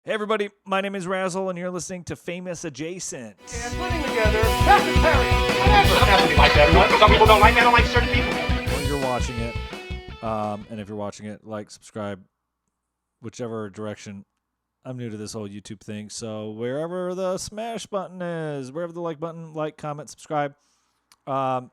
Hey everybody, my name is Razzle and you're listening to Famous Adjacent. And putting together Captain Perry. Whatever. It doesn't have to be like that. What? Some people don't like that. I don't like certain people. When you're watching it, and if you're watching it, like, subscribe, whichever direction. I'm new to this whole YouTube thing, so wherever the smash button is, wherever the like button, like, comment, subscribe. Or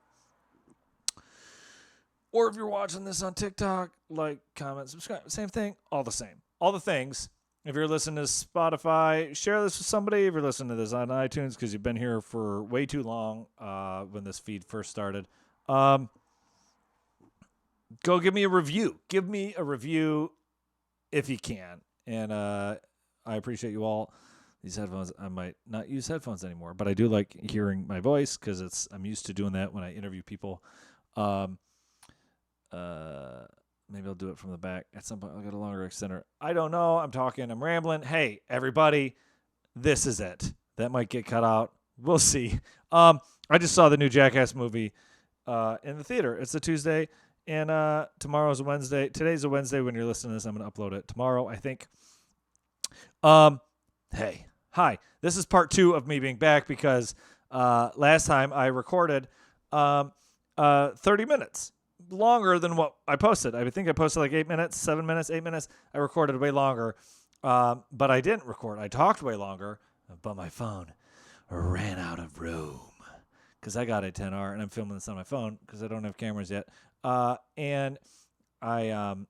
if you're watching this on TikTok, like, comment, subscribe. Same thing, all the same. All the things. If you're listening to Spotify, share this with somebody. If you're listening to this on iTunes, because you've been here for way too long when this feed first started, go give me a review. Give me a review if you can. And I appreciate you all. These headphones, I might not use headphones anymore, but I do like hearing my voice because I'm used to doing that when I interview people. Maybe I'll do it from the back. At some point, I'll get a longer extender. I don't know. I'm talking. I'm rambling. Hey, everybody, this is it. That might get cut out. We'll see. I just saw the new Jackass movie in the theater. It's a Tuesday, and tomorrow's a Wednesday. Today's a Wednesday. When you're listening to this, I'm going to upload it tomorrow, I think. Hey, hi. This is part 2 of me being back because last time I recorded 30 minutes. Longer than what I posted. I think I posted like 8 minutes, 7 minutes, 8 minutes. I recorded way longer, but I didn't record. I talked way longer, but my phone ran out of room because I got a 10R and I'm filming this on my phone because I don't have cameras yet. And the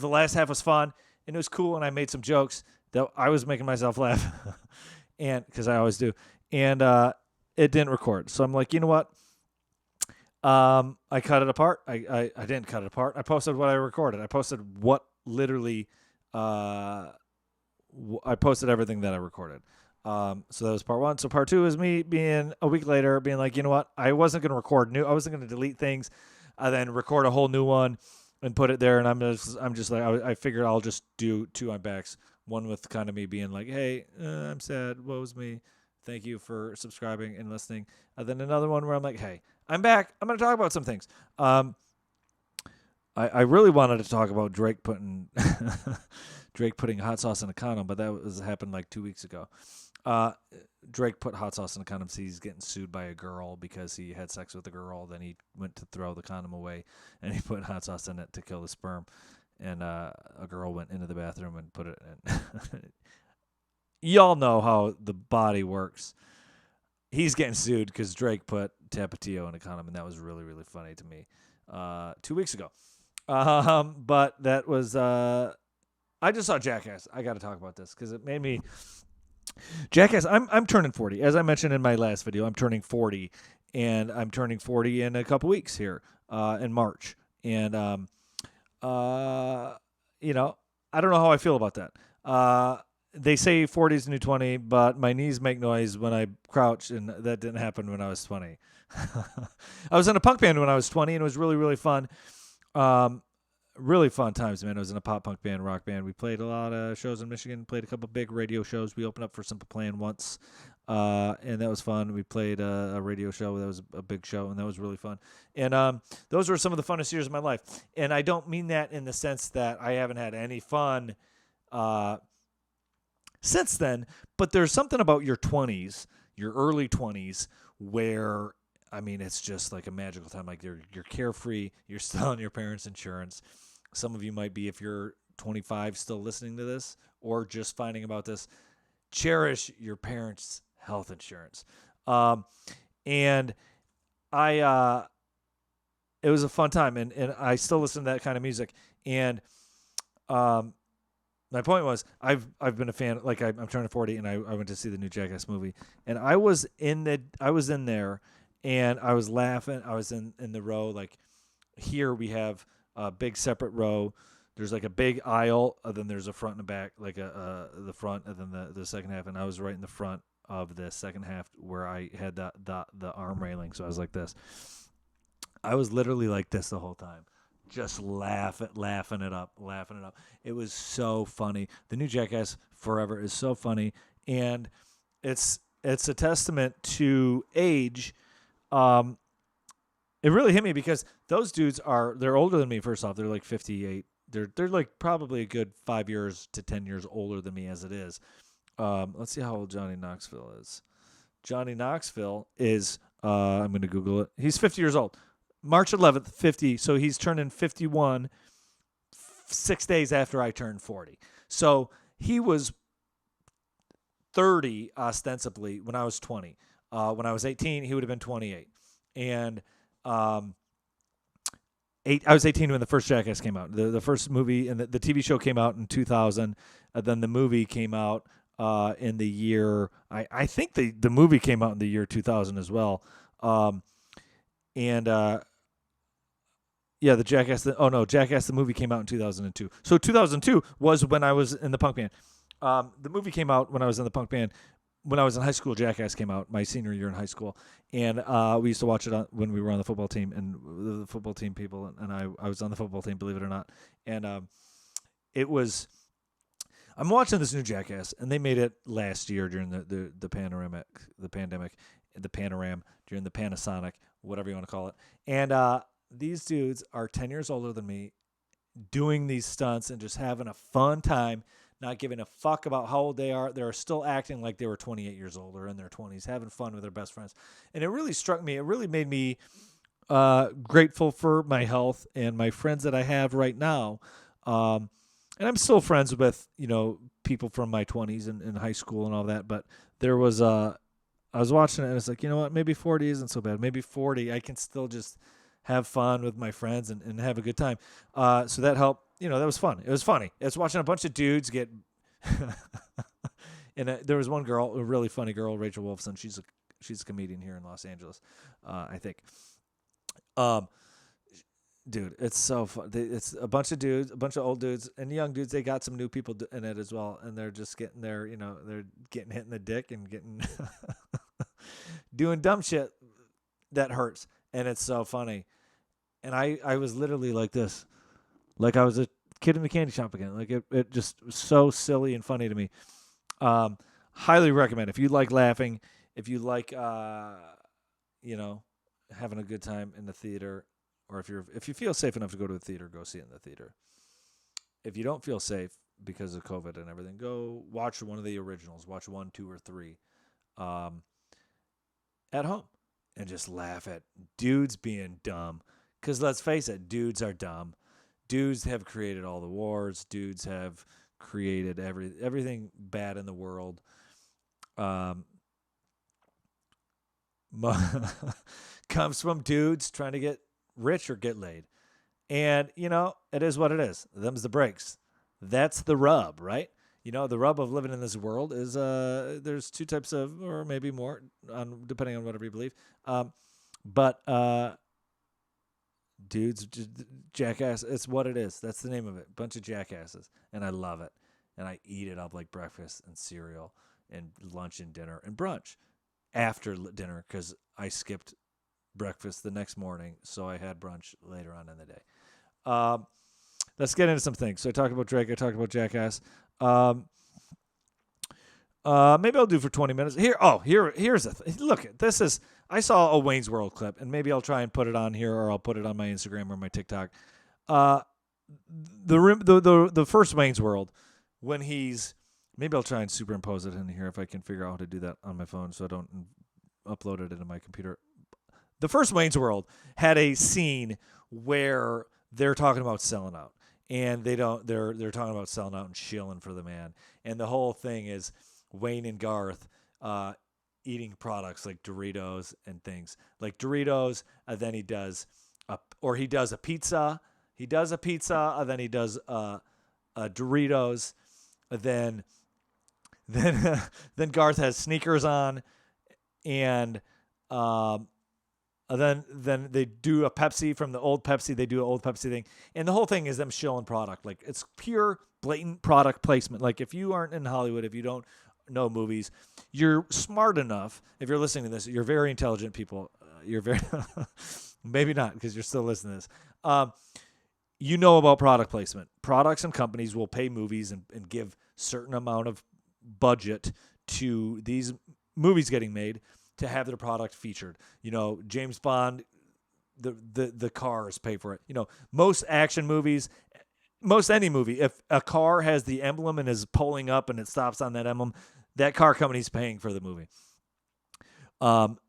last half was fun and it was cool and I made some jokes that I was making myself laugh, and because I always do, and it didn't record. So I'm like, you know what? I cut it apart. I didn't cut it apart. I posted what I recorded. I posted what literally, I posted everything that I recorded. So that was part 1. So part 2 is me being a week later, being like, you know what? I wasn't going to record new. I wasn't going to delete things, and then record a whole new one and put it there. And I'm just like, I figured I'll just do 2 on backs. One with kind of me being like, hey, I'm sad. Woe is me. Thank you for subscribing and listening. And then another one where I'm like, hey, I'm back. I'm going to talk about some things. I really wanted to talk about Drake putting hot sauce in a condom, but that happened like 2 weeks ago. Drake put hot sauce in a condom. So he's getting sued by a girl because he had sex with a girl. Then he went to throw the condom away, and he put hot sauce in it to kill the sperm. And a girl went into the bathroom and put it in. Y'all know how the body works. He's getting sued because Drake put Tapatio in a condom, and that was really, really funny to me 2 weeks ago. But that was I just saw Jackass. I got to talk about this because it made me Jackass. I'm turning 40, as I mentioned in my last video. I'm turning 40, and I'm turning 40 in a couple weeks here in March, and you know, I don't know how I feel about that. They say 40 is the new 20, but my knees make noise when I crouch, and that didn't happen when I was 20. I was in a punk band when I was 20, and it was really, really fun. Really fun times, man. I was in a pop punk band, rock band. We played a lot of shows in Michigan, played a couple big radio shows. We opened up for Simple Plan once, and that was fun. We played a radio show. That was a big show, and that was really fun. And those were some of the funnest years of my life. And I don't mean that in the sense that I haven't had any fun since then, but there's something about your 20s, your early 20s, where, I mean, it's just like a magical time. Like you're carefree, you're still on your parents' insurance. Some of you might be, if you're 25, still listening to this or just finding about this. Cherish your parents' health insurance. And it was a fun time, and I still listen to that kind of music. And my point was, I've been a fan. Like I'm turning 40, and I went to see the new Jackass movie, and I was in there, and I was laughing. I was in the row. Like here we have a big separate row. There's like a big aisle, and then there's a front and a back, like the front, and then the second half. And I was right in the front of the second half where I had the arm railing. So I was like this. I was literally like this the whole time. Just laughing it up. It was so funny. The new Jackass Forever is so funny, and it's a testament to age. It really hit me because those dudes they're older than me. First off, they're like 58, they're like probably a good 5 years to 10 years older than me as it is. Let's see how old Johnny Knoxville is. Johnny Knoxville is I'm going to Google it. He's 50 years old. March 11th, 50. So he's turning 51 6 days after I turned 40. So he was 30 ostensibly when I was 20. When I was 18, he would have been 28. And I was 18 when the first Jackass came out. The first movie and the TV show came out in 2000. Then the movie came out in the year. I think the movie came out in the year 2000 as well. Yeah, the Jackass. Jackass the movie came out in 2002. So 2002 was when I was in the punk band. The movie came out when I was in the punk band. When I was in high school, Jackass came out my senior year in high school, and we used to watch it when we were on the football team, and the football team people and I was on the football team, believe it or not, and it was. I'm watching this new Jackass, and they made it last year during the pandemic, during the Panasonic, whatever you want to call it, and these dudes are 10 years older than me, doing these stunts and just having a fun time. Not giving a fuck about how old they are. They're still acting like they were 28 years old or in their 20s, having fun with their best friends. And it really struck me. It really made me grateful for my health and my friends that I have right now. And I'm still friends with, people from my 20s and in high school and all that. But there was I was watching it and it's like, you know what? Maybe 40 isn't so bad. Maybe 40, I can still just have fun with my friends and have a good time. So that helped. That was fun. It was funny. It's watching a bunch of dudes get. And there was one girl, a really funny girl, Rachel Wolfson. She's a comedian here in Los Angeles, I think. Dude, it's so fun. It's a bunch of dudes, a bunch of old dudes and young dudes. They got some new people in it as well, and they're just getting their, they're getting hit in the dick and getting doing dumb shit that hurts, and it's so funny. And I was literally like this. Like I was a kid in the candy shop again. Like it just was so silly and funny to me. Highly recommend if you like laughing, if you like having a good time in the theater, or if you feel safe enough to go to the theater, go see it in the theater. If you don't feel safe because of COVID and everything, go watch one of the originals. Watch 1, 2, or 3 at home and just laugh at dudes being dumb. Because let's face it, dudes are dumb. Dudes have created all the wars. Dudes have created everything bad in the world. Comes from dudes trying to get rich or get laid. And, it is what it is. Them's the breaks. That's the rub, right? The rub of living in this world is there's 2 types of, or maybe more, depending on whatever you believe. But dudes, Jackass, it's what it is. That's the name of it. Bunch of jackasses. And I love it. And I eat it up like breakfast and cereal and lunch and dinner and brunch after dinner because I skipped breakfast the next morning, so I had brunch later on in the day. Let's get into some things. So I talked about Drake. I talked about Jackass. Maybe I'll do for 20 minutes. Here's a look. This is. I saw a Wayne's World clip, and maybe I'll try and put it on here, or I'll put it on my Instagram or my TikTok. The first Wayne's World, when he's, maybe I'll try and superimpose it in here if I can figure out how to do that on my phone, so I don't upload it into my computer. The first Wayne's World had a scene where they're talking about selling out, and they're talking about selling out and shilling for the man, and the whole thing is Wayne and Garth eating products like Doritos and things like Doritos, and then he does a pizza. He does a pizza, and then he does Doritos. Then Garth has sneakers on, and then they do a Pepsi from the old Pepsi. They do an old Pepsi thing, and the whole thing is them shilling product. Like it's pure blatant product placement. Like if you aren't in Hollywood, if you don't know movies, you're smart enough. If you're listening to this, you're very intelligent people. You're very maybe not because you're still listening to this. You know about product placement. Products and companies will pay movies and give certain amount of budget to these movies getting made to have their product featured. James Bond, the cars pay for it. Most action movies most any movie, if a car has the emblem and is pulling up and it stops on that emblem, that car company's paying for the movie.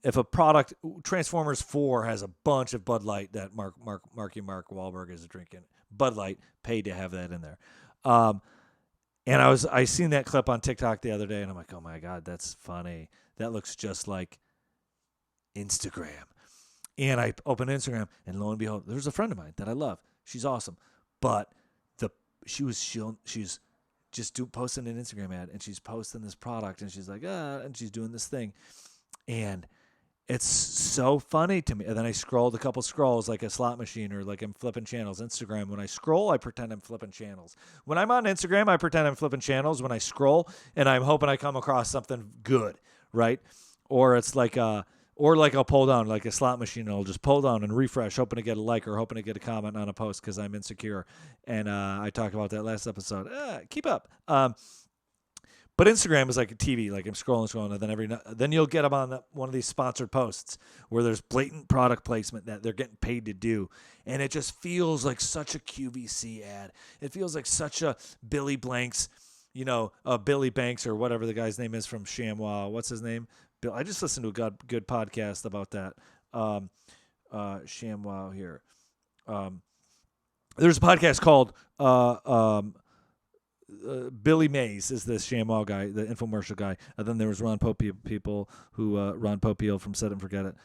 If a product, Transformers 4 has a bunch of Bud Light that Mark Wahlberg is drinking. Bud Light paid to have that in there. And I seen that clip on TikTok the other day, and I'm like, oh my God, that's funny. That looks just like Instagram. And I open Instagram, and lo and behold, there's a friend of mine that I love. She's awesome, but she's just posting an Instagram ad, and she's posting this product, and she's like, and she's doing this thing, and it's so funny to me. And then I scrolled a couple scrolls like a slot machine or like I'm flipping channels. Instagram, when I scroll, I pretend I'm flipping channels. When I'm on Instagram, I pretend I'm flipping channels when I scroll, and I'm hoping I come across something good, right? Or it's like I'll pull down like a slot machine, and I'll just pull down and refresh, hoping to get a like or hoping to get a comment on a post because I'm insecure. And I talked about that last episode. Keep up. But Instagram is like a TV. Like I'm scrolling, and then you'll get them on one of these sponsored posts where there's blatant product placement that they're getting paid to do, and it just feels like such a QVC ad. It feels like such a Billy Blanks, Billy Banks or whatever the guy's name is from ShamWow. What's his name? Bill. I just listened to a good podcast about that. ShamWow here. There's a podcast called Billy Mays is this ShamWow guy, the infomercial guy. And then there was Ron Popeil Ron Popeil from Set and Forget It.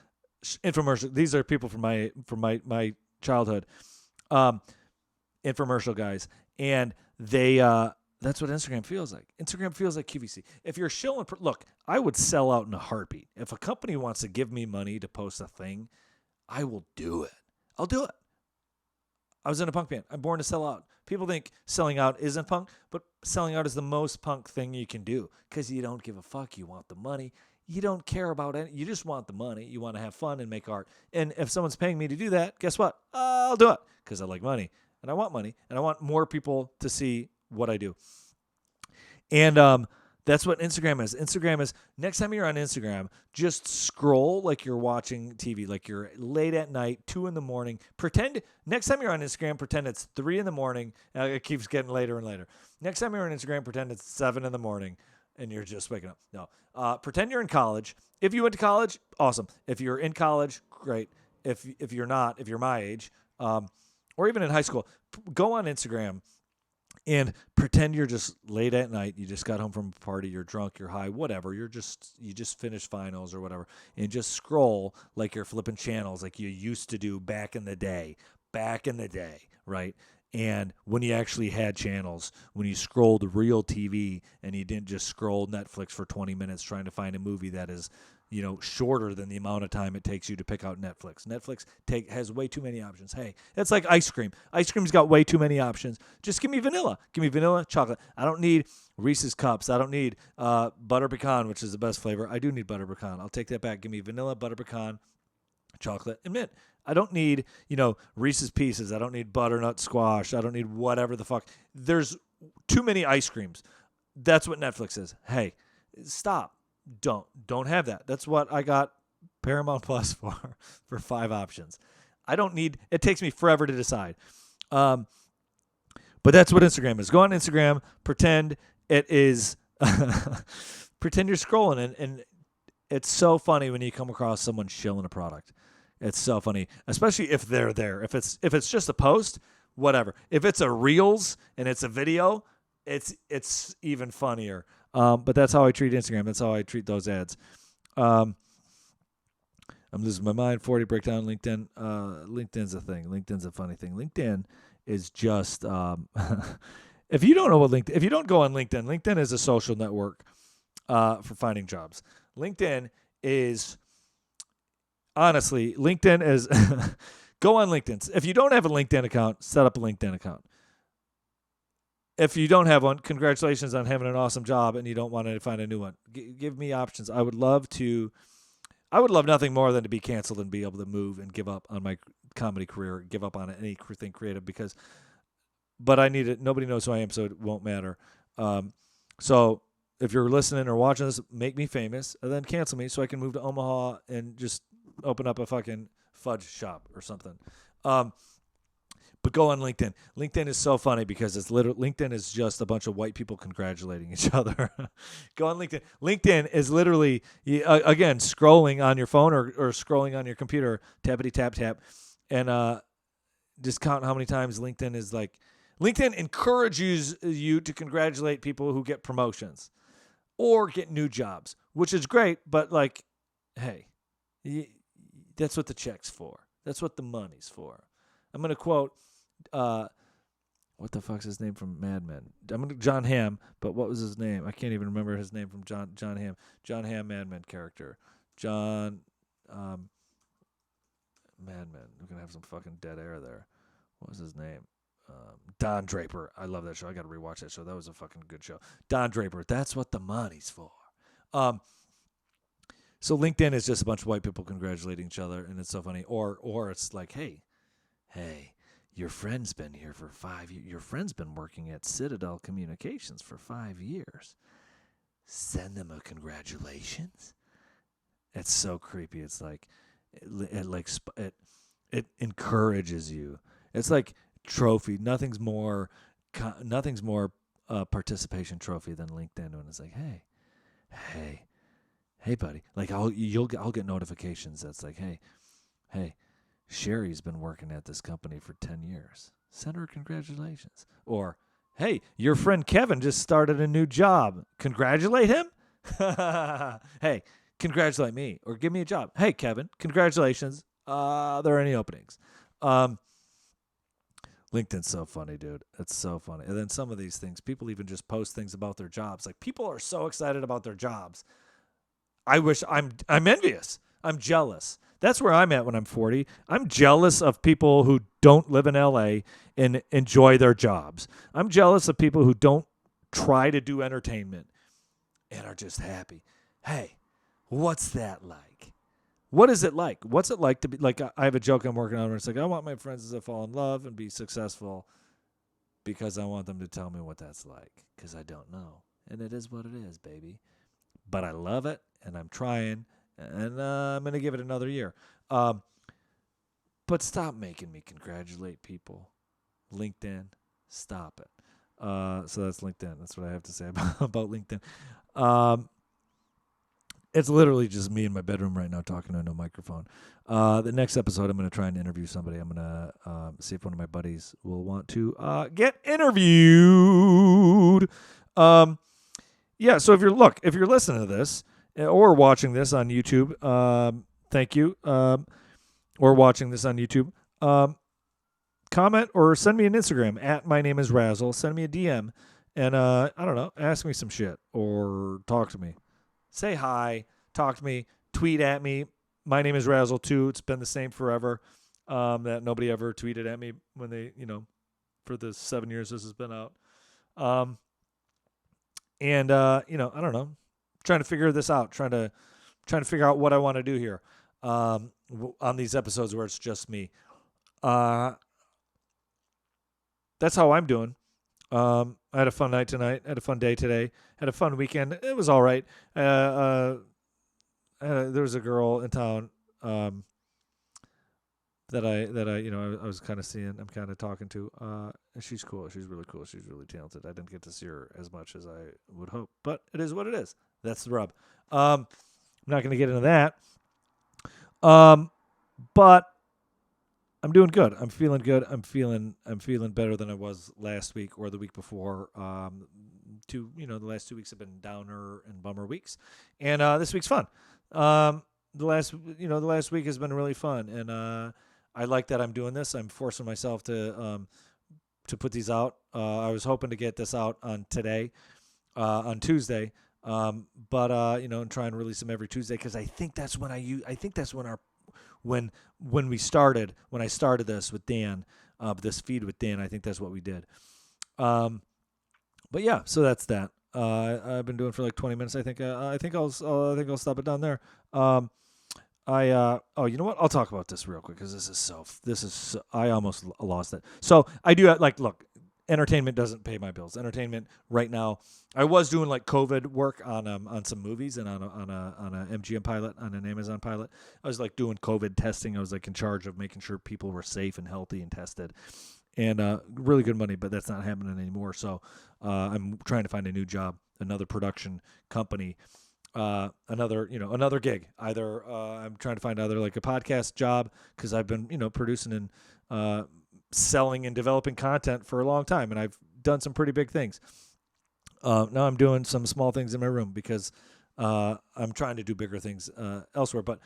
Infomercial. These are people from my childhood. Infomercial guys, and they. That's what Instagram feels like. Instagram feels like QVC. If you're shilling, look, I would sell out in a heartbeat. If a company wants to give me money to post a thing, I will do it. I'll do it. I was in a punk band. I'm born to sell out. People think selling out isn't punk, but selling out is the most punk thing you can do because you don't give a fuck. You want the money. You don't care about it. You just want the money. You want to have fun and make art. And if someone's paying me to do that, guess what? I'll do it because I like money and I want money and I want more people to see what I do. And that's what Instagram is. Instagram is, next time you're on Instagram, just scroll like you're watching TV, like you're late at night, 2 a.m. Pretend, next time you're on Instagram, pretend it's 3 a.m. It keeps getting later and later. Next time you're on Instagram, pretend it's 7 a.m. and you're just waking up. No. Pretend you're in college. If you went to college, awesome. If you're in college, great. If you're not, if you're my age, or even in high school, go on Instagram and pretend you're just late at night. You just got home from a party. You're drunk. You're high. Whatever. You just finished finals or whatever, and just scroll like you're flipping channels, like you used to do back in the day. Right? And when you actually had channels, when you scrolled real TV, and you didn't just scroll Netflix for 20 minutes trying to find a movie that is, shorter than the amount of time it takes you to pick out Netflix. Netflix has way too many options. Hey, it's like ice cream. Ice cream's got way too many options. Just give me vanilla. Give me vanilla, chocolate. I don't need Reese's Cups. I don't need butter pecan, which is the best flavor. I do need butter pecan. I'll take that back. Give me vanilla, butter pecan, chocolate, and mint. I don't need, Reese's Pieces. I don't need butternut squash. I don't need whatever the fuck. There's too many ice creams. That's what Netflix is. Hey, stop. Don't have that. That's what I got Paramount Plus for 5 options. I don't need, it takes me forever to decide. But that's what Instagram is. Go on Instagram, pretend it is, pretend you're scrolling, and it's so funny when you come across someone shilling a product. It's so funny, especially if they're there. If it's just a post, whatever. If it's a Reels and it's a video, it's even funnier. But that's how I treat Instagram. That's how I treat those ads. I'm losing my mind. 40 breakdown. LinkedIn. LinkedIn's a thing. LinkedIn's a funny thing. LinkedIn is just if you don't know what if you don't go on LinkedIn, LinkedIn is a social network for finding jobs. LinkedIn is honestly, LinkedIn is go on LinkedIn. If you don't have a LinkedIn account, set up a LinkedIn account. If you don't have one, congratulations on having an awesome job and you don't want to find a new one. Give me options. I would love nothing more than to be canceled and be able to move and give up on my comedy career, give up on anything creative but I need it. Nobody knows who I am, so it won't matter. So if you're listening or watching this, make me famous and then cancel me so I can move to Omaha and just open up a fucking fudge shop or something. But go on LinkedIn. LinkedIn is so funny because it's literally LinkedIn is just a bunch of white people congratulating each other. Go on LinkedIn. LinkedIn is literally again scrolling on your phone or scrolling on your computer, tappity tap tap, and just count how many times LinkedIn is like. LinkedIn encourages you to congratulate people who get promotions or get new jobs, which is great. But like, hey, that's what the check's for. That's what the money's for. I'm gonna quote. What the fuck's his name from Mad Men? John Hamm, but what was his name? I can't even remember his name from John Hamm. John Hamm, Mad Men character. John, Mad Men. We're gonna have some fucking dead air there. What was his name? Don Draper. I love that show. I gotta rewatch that show. That was a fucking good show. Don Draper. That's what the money's for. So LinkedIn is just a bunch of white people congratulating each other, and it's so funny. Or it's like, hey. Your friend's been here for 5 years. Your friend's been working at Citadel Communications for 5 years. Send them a congratulations. It's so creepy. It's like it encourages you. It's like trophy. Nothing's more participation trophy than LinkedIn when it's like, hey, buddy. Like I'll get notifications that's like, hey. Sherry's been working at this company for 10 years. Send her congratulations. Or, hey, your friend Kevin just started a new job. Congratulate him? Hey, congratulate me. Or give me a job. Hey, Kevin, congratulations. There are any openings. LinkedIn's so funny, dude. It's so funny. And then some of these things, people even just post things about their jobs. Like, people are so excited about their jobs. I'm envious. I'm jealous. That's where I'm at when I'm 40. I'm jealous of people who don't live in LA and enjoy their jobs. I'm jealous of people who don't try to do entertainment and are just happy. Hey, what's that like? What is it like? What's it like to be like? I have a joke I'm working on where it's like, I want my friends to fall in love and be successful because I want them to tell me what that's like, because I don't know. And it is what it is, baby. But I love it, and I'm trying. And I'm going to give it another year. But stop making me congratulate people. LinkedIn, stop it. So that's LinkedIn. That's what I have to say about LinkedIn. It's literally just me in my bedroom right now talking on no microphone. The next episode, I'm going to try and interview somebody. I'm going to see if one of my buddies will want to get interviewed. Yeah, so if you're listening to this, or watching this on YouTube, thank you. Or watching this on YouTube, comment or send me an Instagram at my name is Razzle. Send me a DM, and I don't know, ask me some shit or talk to me. Say hi, talk to me, tweet at me. My name is Razzle too. It's been the same forever. That nobody ever tweeted at me when they, for the 7 years this has been out. And I don't know. Trying to figure this out, trying to figure out what I want to do here on these episodes where it's just me. That's how I'm doing. I had a fun night tonight. Had a fun day today. Had a fun weekend. It was all right. There was a girl in town that I was kind of seeing. I'm kind of talking to. She's cool. She's really cool. She's really talented. I didn't get to see her as much as I would hope, but it is what it is. That's the rub. I'm not going to get into that. But I'm doing good. I'm feeling good. I'm feeling better than I was last week or the week before. The last 2 weeks have been downer and bummer weeks, and this week's fun. The last week has been really fun, and I like that I'm doing this. I'm forcing myself to put these out. I was hoping to get this out on Tuesday. And try and release them every Tuesday, because I think that's when when I started this with Dan, this feed with Dan. I think that's what we did. But yeah, so that's that. I've been doing for like 20 minutes. I think I'll stop it down there. You know what? I'll talk about this real quick, because this is I almost lost it. So I do look. Entertainment doesn't pay my bills. Entertainment right now, I was doing like COVID work on some movies and on a MGM pilot, on an Amazon pilot. I was like doing COVID testing. I was like in charge of making sure people were safe and healthy and tested. and really good money, but that's not happening anymore. So I'm trying to find a new job, another production company, another gig. Either I'm trying to find either like a podcast job because I've been producing and selling and developing content for a long time, and I've done some pretty big things. Now I'm doing some small things in my room because I'm trying to do bigger things elsewhere. But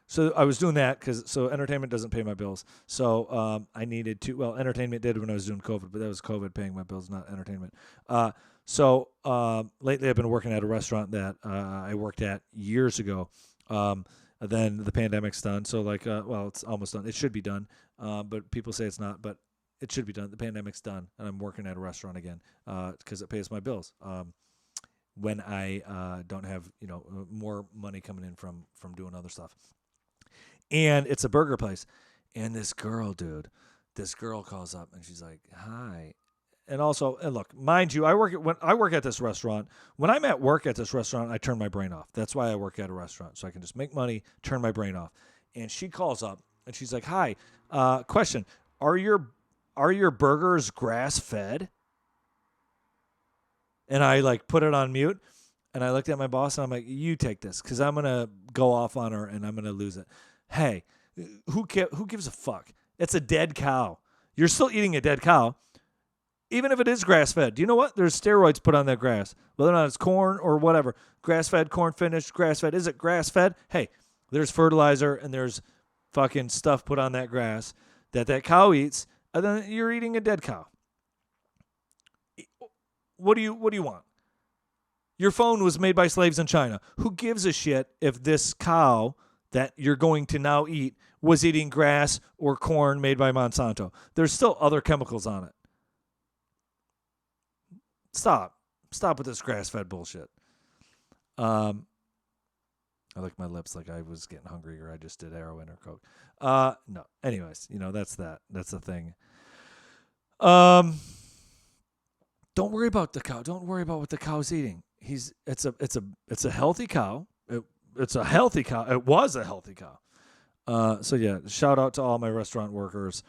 so I was doing that because entertainment doesn't pay my bills. So I needed to. Well, entertainment did when I was doing COVID, but that was COVID paying my bills, not entertainment. So lately I've been working at a restaurant that I worked at years ago. Then the pandemic's done. So it's almost done. It should be done. But people say it's not. But it should be done. The pandemic's done, and I'm working at a restaurant again because it pays my bills. When I don't have more money coming in from doing other stuff, and it's a burger place, and this girl calls up and she's like, "Hi." And look, mind you, I work at this restaurant. When I'm at work at this restaurant, I turn my brain off. That's why I work at a restaurant, so I can just make money, turn my brain off. And she calls up and she's like, "Hi, question: Are your burgers grass fed?" And I put it on mute, and I looked at my boss and I'm like, "You take this, because I'm gonna go off on her and I'm gonna lose it." Hey, who gives a fuck? It's a dead cow. You're still eating a dead cow. Even if it is grass-fed, do you know what? There's steroids put on that grass. Whether or not it's corn or whatever. Grass-fed, corn-finished, grass-fed. Is it grass-fed? Hey, there's fertilizer and there's fucking stuff put on that grass that cow eats, and then you're eating a dead cow. What do you want? Your phone was made by slaves in China. Who gives a shit if this cow that you're going to now eat was eating grass or corn made by Monsanto? There's still other chemicals on it. Stop with this grass-fed bullshit. I licked my lips like I was getting hungry or I just did heroin or coke. No. Anyways, that's that. That's the thing. Don't worry about the cow. Don't worry about what the cow's eating. It's a healthy cow. It's a healthy cow. It was a healthy cow. So yeah, shout out to all my restaurant workers.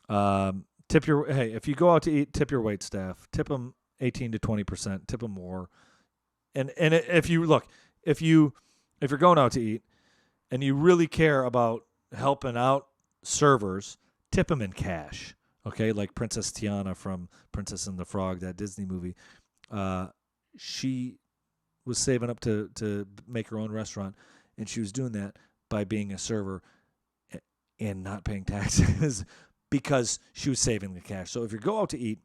If you go out to eat, tip your wait staff. Tip them 18 to 20%, tip them more. And if you're going out to eat and you really care about helping out servers, tip them in cash. Okay, like Princess Tiana from Princess and the Frog, that Disney movie. She was saving up to make her own restaurant, and she was doing that by being a server and not paying taxes because she was saving the cash. So if you go out to eat,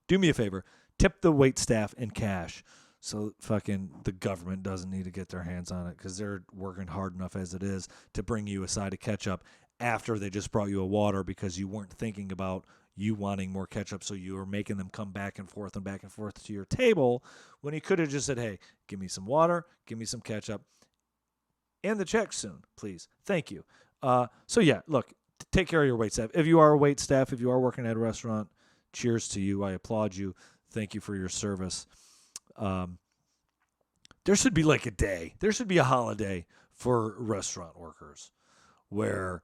do me a favor, tip the wait staff in cash so fucking the government doesn't need to get their hands on it, because they're working hard enough as it is to bring you a side of ketchup after they just brought you a water because you weren't thinking about you wanting more ketchup, so you were making them come back and forth to your table when you could have just said, "Hey, give me some water, give me some ketchup, and the check soon, please. Thank you." So yeah, look, take care of your wait staff. If you are a wait staff, if you are working at a restaurant, cheers to you. I applaud you. Thank you for your service. There should be a day. There should be a holiday for restaurant workers where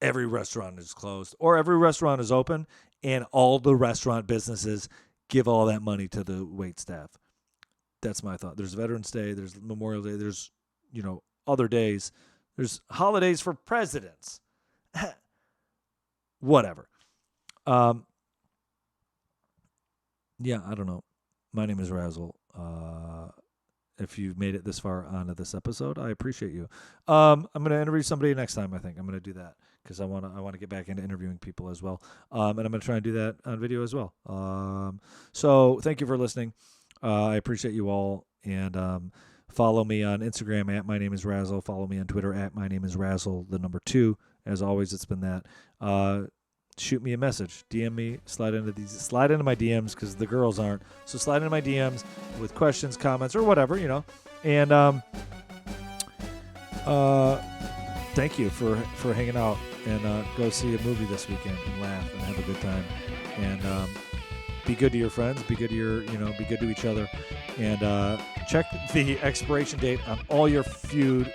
every restaurant is closed or every restaurant is open and all the restaurant businesses give all that money to the wait staff. That's my thought. There's Veterans Day. There's Memorial Day. There's, other days. There's holidays for presidents. Whatever. Yeah, I don't know. My name is Razzle. If you've made it this far onto this episode, I appreciate you. I'm going to interview somebody next time, I think. I'm going to do that because I want to get back into interviewing people as well. And I'm going to try and do that on video as well. So thank you for listening. I appreciate you all. And follow me on Instagram at My Name is Razzle. Follow me on Twitter at My Name is Razzle, the number 2. As always, it's been that. Shoot me a message, DM me, slide into my DMs because the girls aren't. So slide into my DMs with questions, comments, or whatever, And thank you for hanging out, and go see a movie this weekend and laugh and have a good time. And be good to your friends, be good to be good to each other, and check the expiration date on all your feud.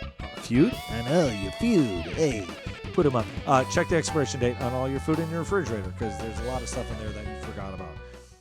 I know your feud. Hey. Put them up. Check the expiration date on all your food in your refrigerator because there's a lot of stuff in there that